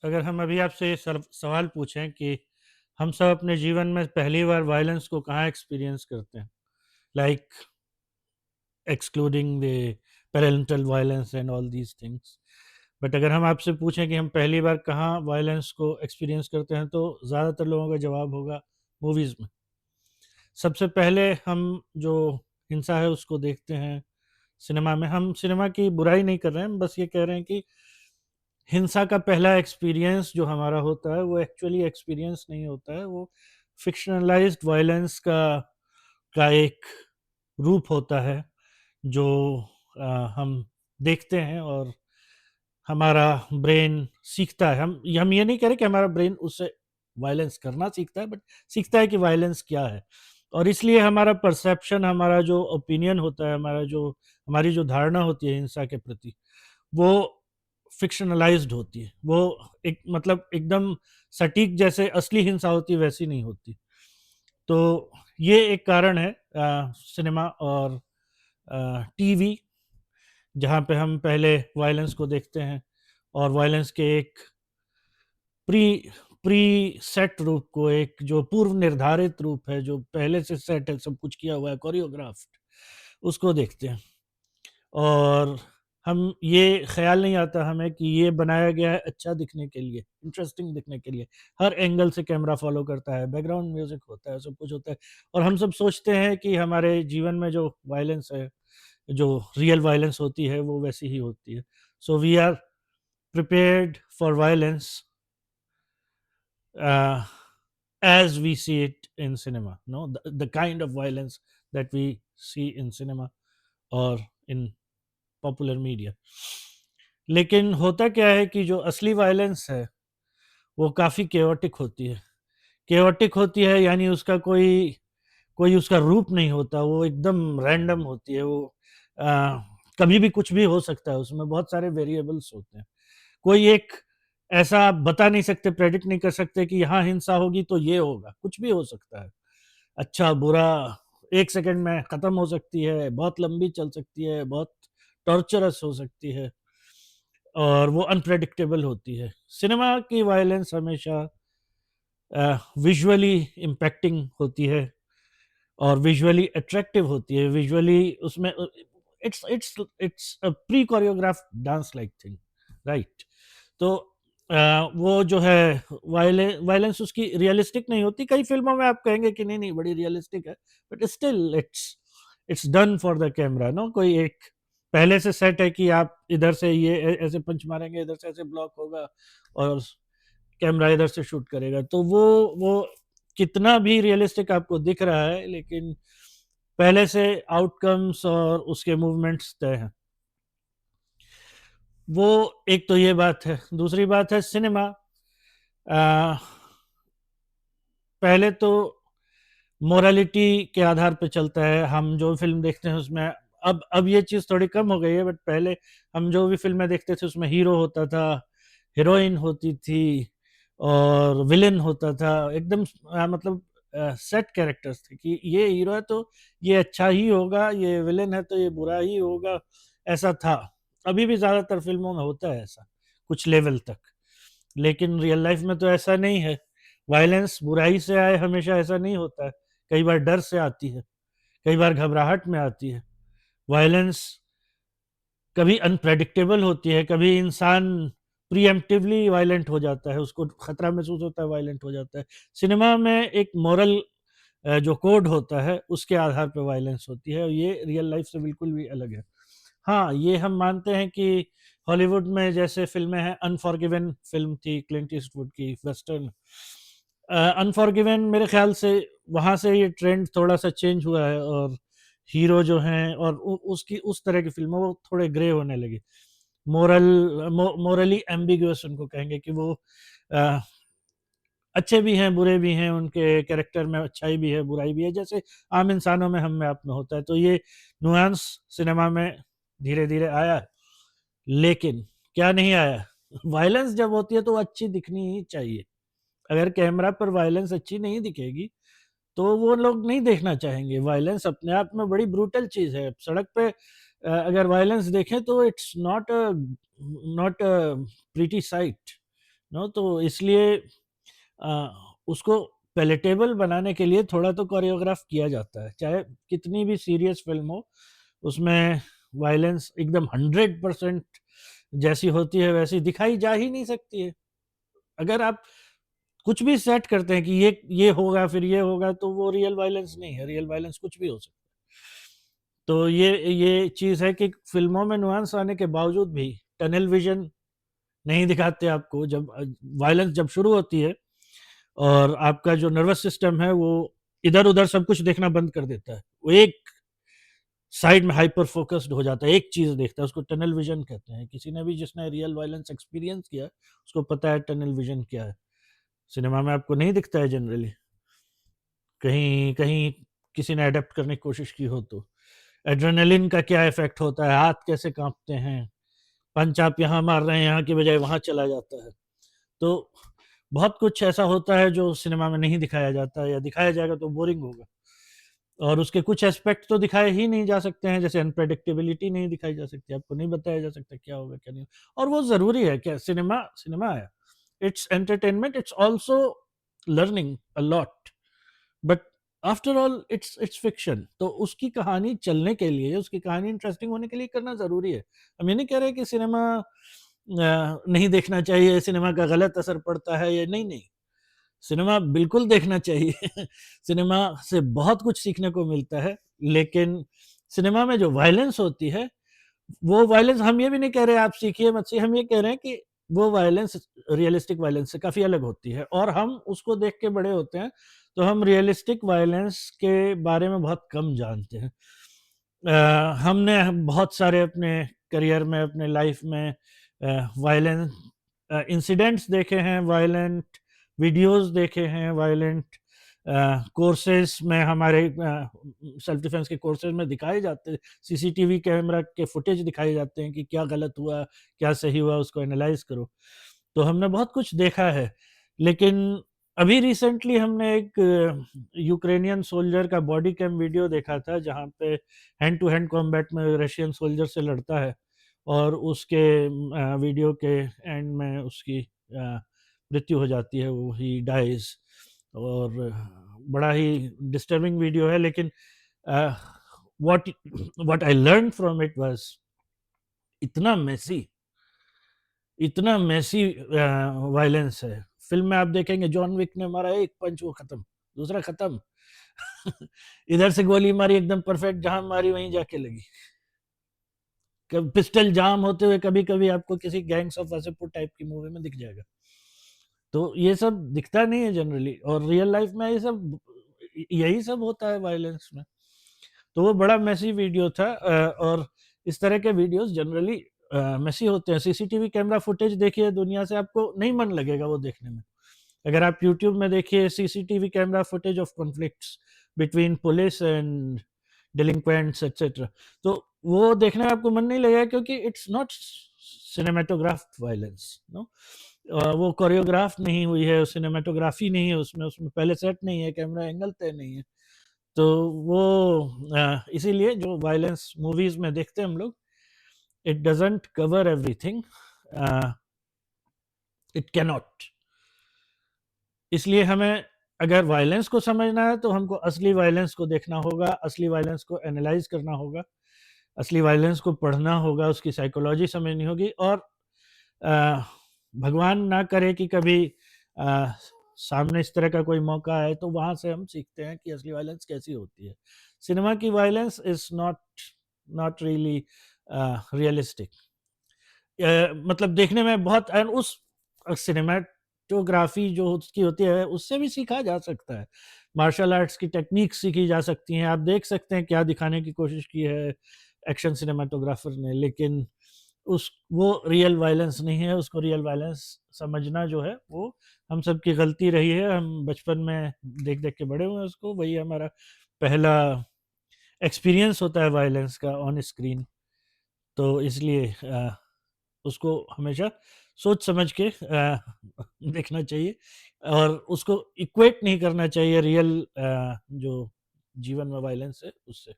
अगर हम अभी आपसे ये सवाल पूछें कि हम सब अपने जीवन में पहली बार वायलेंस को कहाँ एक्सपीरियंस करते हैं, like excluding the parental violence and all these things. But अगर हम आपसे पूछें कि हम पहली बार कहाँ वायलेंस को एक्सपीरियंस करते हैं, तो ज़्यादातर लोगों का जवाब होगा मूवीज़ में। सबसे पहले हम जो हिंसा है उसको देखते हैं सिनेमा में। हम सिनेमा की बुराई नहीं कर रहे हैं, हम बस ये कह रहे हैं कि हिंसा का पहला एक्सपीरियंस जो हमारा होता है वो एक्चुअली एक्सपीरियंस नहीं होता है, वो फिक्शनलाइज्ड वायलेंस का एक रूप होता है जो हम देखते हैं और हमारा ब्रेन सीखता है। हम ये नहीं कह रहे कि हमारा ब्रेन उससे वायलेंस करना सीखता है, बट सीखता है कि वायलेंस क्या है। और इसलिए हमारा परसेप्शन, हमारा जो ओपिनियन होता है, हमारी जो धारणा होती है हिंसा के प्रति, वो फ़िक्शनलाइज़्ड होती है। वो एक मतलब एकदम सटीक जैसे असली हिंसा होती है वैसी नहीं होती। तो ये एक कारण है सिनेमा और टीवी, जहाँ पे हम पहले वायलेंस को देखते हैं और वायलेंस के एक प्री प्री सेट रूप को, एक जो पूर्व निर्धारित रूप है, जो पहले से सेट है, सब कुछ किया हुआ है, कोरियोग्राफ्ड, उसको देखते हैं। और हम ये ख़्याल नहीं आता हमें कि ये बनाया गया है अच्छा दिखने के लिए, इंटरेस्टिंग दिखने के लिए। हर एंगल से कैमरा फ़ॉलो करता है, बैकग्राउंड म्यूज़िक होता है, सब कुछ होता है, और हम सब सोचते हैं कि हमारे जीवन में जो वायलेंस है, जो रियल वायलेंस होती है, वो वैसी ही होती है। So we are prepared for violence uh, as we see it in cinema, no, the kind of violence that we see in cinema or in popular media. लेकिन होता क्या है कि जो असली वायलेंस है वो काफ़ी केओटिक होती है। केओटिक होती है यानी उसका कोई कोई उसका रूप नहीं होता, वो एकदम रैंडम होती है। वो अ, कभी भी कुछ भी हो सकता है, उसमें बहुत सारे वेरिएबल्स होते हैं। कोई एक ऐसा आप बता नहीं सकते, प्रेडिक्ट नहीं कर सकते कि यहाँ हिंसा होगी तो ये होगा, कुछ भी हो सकता है। अच्छा, बुरा 1 सेकंड में ख़त्म हो सकती है, बहुत लंबी चल सकती है, बहुत टॉर्चरस हो सकती है, और वो अनप्रेडिक्टेबल होती है। सिनेमा की वायलेंस हमेशा विजुअली इम्पैक्टिंग होती है और विजुअली अट्रैक्टिव होती है। विजुअली उसमें it's a pre choreographed dance like thing, right? तो वो जो है वायलेंस उसकी रियलिस्टिक नहीं होती। कई फ़िल्मों में आप कहेंगे कि नहीं, नहीं बड़ी रियलिस्टिक है, but still it's done for the camera, no? कोई एक पहले से सेट है कि आप इधर से ये ऐसे पंच मारेंगे, इधर से ऐसे ब्लॉक होगा और कैमरा इधर से शूट करेगा। तो वो कितना भी रियलिस्टिक आपको दिख रहा है, लेकिन पहले से आउटकम्स और उसके मूवमेंट्स तय हैं। वो एक तो ये बात है। दूसरी बात है सिनेमा, अ, पहले तो मोरालिटी के आधार पे चलता है। हम जो फ़िल्म देखते हैं उसमें अब ये चीज़ थोड़ी कम हो गई है, बट पहले हम जो भी फ़िल्में देखते थे उसमें हीरो होता था, हीरोइन होती थी और विलेन होता था। एकदम मतलब सेट कैरेक्टर्स थे कि ये हीरो है तो ये अच्छा ही होगा, ये विलेन है तो ये बुरा ही होगा, ऐसा था। अभी भी ज़्यादातर फ़िल्मों में होता है ऐसा, कुछ लेवल तक। लेकिन रियल लाइफ़ में तो ऐसा नहीं है। वायलेंस बुराई से आए हमेशा ऐसा नहीं होता है। कई बार डर से आती है, कई बार घबराहट में आती है। वायलेंस कभी अनप्रेडिक्टेबल होती है, कभी इंसान प्रीएम्प्टिवली वायलेंट हो जाता है, उसको खतरा महसूस होता है, वायलेंट हो जाता है। सिनेमा में एक मोरल जो कोड होता है, उसके आधार पे वायलेंस होती है, और ये रियल लाइफ से बिल्कुल भी अलग है। हाँ, ये हम मानते हैं कि हॉलीवुड में जैसे फ़िल्में हैं, अनफॉरगिवन फ़िल्म थी क्लिंट ईस्टवुड की, वेस्टर्न। अनफॉरगिवन मेरे ख़्याल से वहाँ से ये ट्रेंड थोड़ा-सा चेंज हुआ है, और हीरो जो हैं और उ उसकी उस तरह की फ़िल्में वो थोड़े ग्रे होने लगी। मोरल मोरली एम्बिगुअस उनको कहेंगे कि वो अ, अच्छे भी हैं, बुरे भी हैं, उनके कैरेक्टर में अच्छाई भी है, बुराई भी है, जैसे आम इंसानों में, हम में, आप में होता है। तो ये नुआंस सिनेमा में धीरे-धीरे आया है। लेकिन क्या नहीं आया? वायलेंस जब होती है तो वो अच्छी दिखनी ही चाहिए। अगर कैमरा पर वायलेंस अच्छी नहीं दिखेगी, तो वो लोग नहीं देखना चाहेंगे। वायलेंस अपने आप में बड़ी ब्रूटल चीज़ है। सड़क पे अगर वायलेंस देखें तो it's not a pretty sight. No, तो इसलिए उसको पैलेटेबल बनाने के लिए थोड़ा तो कोरियोग्राफ किया जाता है, चाहे कितनी भी सीरियस फिल्म हो, उसमें वायलेंस एकदम 100% जैसी होती है वैसी दिखाई जा ही नहीं सकती है। अगर आप कुछ भी सेट करते हैं कि ये होगा फिर ये होगा, तो वो रियल वायलेंस नहीं है। रियल वायलेंस कुछ भी हो सकता है। तो ये चीज़ है कि फ़िल्मों में नुआंस आने के बावजूद भी टनल विज़न नहीं दिखाते आपको। जब वायलेंस जब शुरू होती है और आपका जो नर्वस सिस्टम है वो इधर-उधर सब कुछ देखना बंद कर देता है। वो एक साइड में हाइपर फ़ोकस्ड हो जाता है, एक चीज़ देखता है, उसको टनल विज़न कहते हैं। किसी ने भी जिसने रियल वायलेंस एक्सपीरियंस किया है, उसको पता है टनल विज़न क्या है। सिनेमा में आपको नहीं दिखता है जनरली। कहीं कहीं किसी ने अडैप्ट करने की कोशिश की हो तो। एड्रेनालिन का क्या इफ़ेक्ट होता है, हाथ कैसे काँपते हैं, पंच आप यहाँ मार रहे हैं, यहाँ की बजाय वहाँ चला जाता है। तो बहुत कुछ ऐसा होता है जो सिनेमा में नहीं दिखाया जाता है, या दिखाया जाएगा तो बोरिंग होगा। और उसके कुछ एस्पेक्ट तो दिखाए ही नहीं जा सकते हैं, जैसे अनप्रेडिक्टेबिलिटी नहीं दिखाई जा सकती, आपको नहीं बताया जा सकता क्या होगा क्या नहीं। और वो ज़रूरी है क्या, सिनेमा सिनेमा है, it's entertainment, it's also learning a lot, but after all it's fiction. तो उसकी कहानी चलने के लिए, उसकी कहानी इंटरेस्टिंग होने के लिए करना ज़रूरी है। हम ये नहीं कह रहे कि सिनेमा नहीं देखना चाहिए, सिनेमा का गलत असर पड़ता है, या नहीं नहीं, सिनेमा बिल्कुल देखना चाहिए। सिनेमा से बहुत कुछ सीखने को मिलता है, लेकिन सिनेमा में जो वायलेंस होती है, वो वायलेंस हम ये भी नहीं कह रहे आप सीखिए मत सीखिए, हम ये कह रहे हैं कि वो वायलेंस रियलिस्टिक वायलेंस से काफ़ी अलग होती है, और हम उसको देख के बड़े होते हैं, तो हम रियलिस्टिक वायलेंस के बारे में बहुत कम जानते हैं। हमने बहुत सारे अपने करियर में, अपने लाइफ में वायलेंट इंसिडेंट्स देखे हैं, वायलेंट वीडियोस देखे हैं, वायलेंट कोर्सेज में हमारे सेल्फ डिफेंस के कोर्सेज में दिखाए जाते हैं, सीसीटीवी कैमरा के फुटेज दिखाए जाते हैं कि क्या गलत हुआ, क्या सही हुआ, उसको एनालाइज करो। तो हमने बहुत कुछ देखा है, लेकिन अभी रिसेंटली हमने एक यूक्रेनियन सोल्जर का बॉडी कैम वीडियो देखा था, जहाँ पे हैंड टू हैंड कॉम्बैट में रशियन सोल्जर से लड़ता है, और उसके वीडियो के एंड में उसकी मृत्यु हो जाती है, वो ही डाइज। और बड़ा ही डिस्टर्बिंग वीडियो है, लेकिन what what I learn from it was इतना मेसी, इतना मेसी वायलेंस है। फ़िल्म में आप देखेंगे जॉन विक ने मारा एक पंच, वो खत्म, दूसरा खत्म। इधर से गोली मारी एकदम परफेक्ट, जहाँ मारी वहीं जाके लगी। कब पिस्टल जाम होते हुए कभी-कभी आपको किसी गैंग्स ऑफ वासेपुर टाइप की मूवी में दिख जाएगा। तो ये सब दिखता नहीं है जनरली, और रियल लाइफ में ये सब यही सब होता है वायलेंस में। तो वो बड़ा मेसी वीडियो था, और इस तरह के वीडियोस जनरली मेसी होते हैं। सीसीटीवी कैमरा फुटेज देखिए दुनिया से, आपको नहीं मन लगेगा वो देखने में। अगर आप यूट्यूब में देखिए CCTV camera footage of conflicts between police and delinquents etcetera, तो वो देखने में आपको मन नहीं लगेगा, क्योंकि it's not cinematographed violence, no. वो कोरियोग्राफ नहीं हुई है, सिनेमेटोग्राफी नहीं है उसमें, उसमें पहले सेट नहीं है, कैमरा एंगल तय नहीं है। तो वो इसीलिए जो वायलेंस मूवीज में देखते हैं हम लोग, it doesn't cover everything, it cannot. इसलिए हमें अगर वायलेंस को समझना है, तो हमको असली वायलेंस को देखना होगा, असली वायलेंस को एनालाइज करना होगा, असली वायलेंस को पढ़ना होगा, उसकी साइकोलॉजी समझनी होगी। और अ, भगवान ना करे कि कभी अ, सामने इस तरह का कोई मौका आए, तो वहाँ से हम सीखते हैं कि असली वायलेंस कैसी होती है। सिनेमा की violence is not not really realistic. मतलब देखने में बहुत, एंड उस सिनेमेटोग्राफी जो उसकी होती है, उससे भी सीखा जा सकता है। मार्शल आर्ट्स की टेक्निक सीखी जा सकती हैं। आप देख सकते हैं क्या दिखाने की कोशिश की है एक्शन सिनेमाटोग्राफर ने, लेकिन उस वो रियल वायलेंस नहीं है। उसको रियल वायलेंस समझना जो है, वो हम सब की गलती रही है। हम बचपन में देख-देख के बड़े हुए हैं उसको, वही हमारा पहला एक्सपीरियंस होता है वायलेंस का ऑन स्क्रीन। तो इसलिए उसको हमेशा सोच समझ के देखना चाहिए, और उसको इक्वेट नहीं करना चाहिए रियल जो जीवन में वायलेंस है उससे।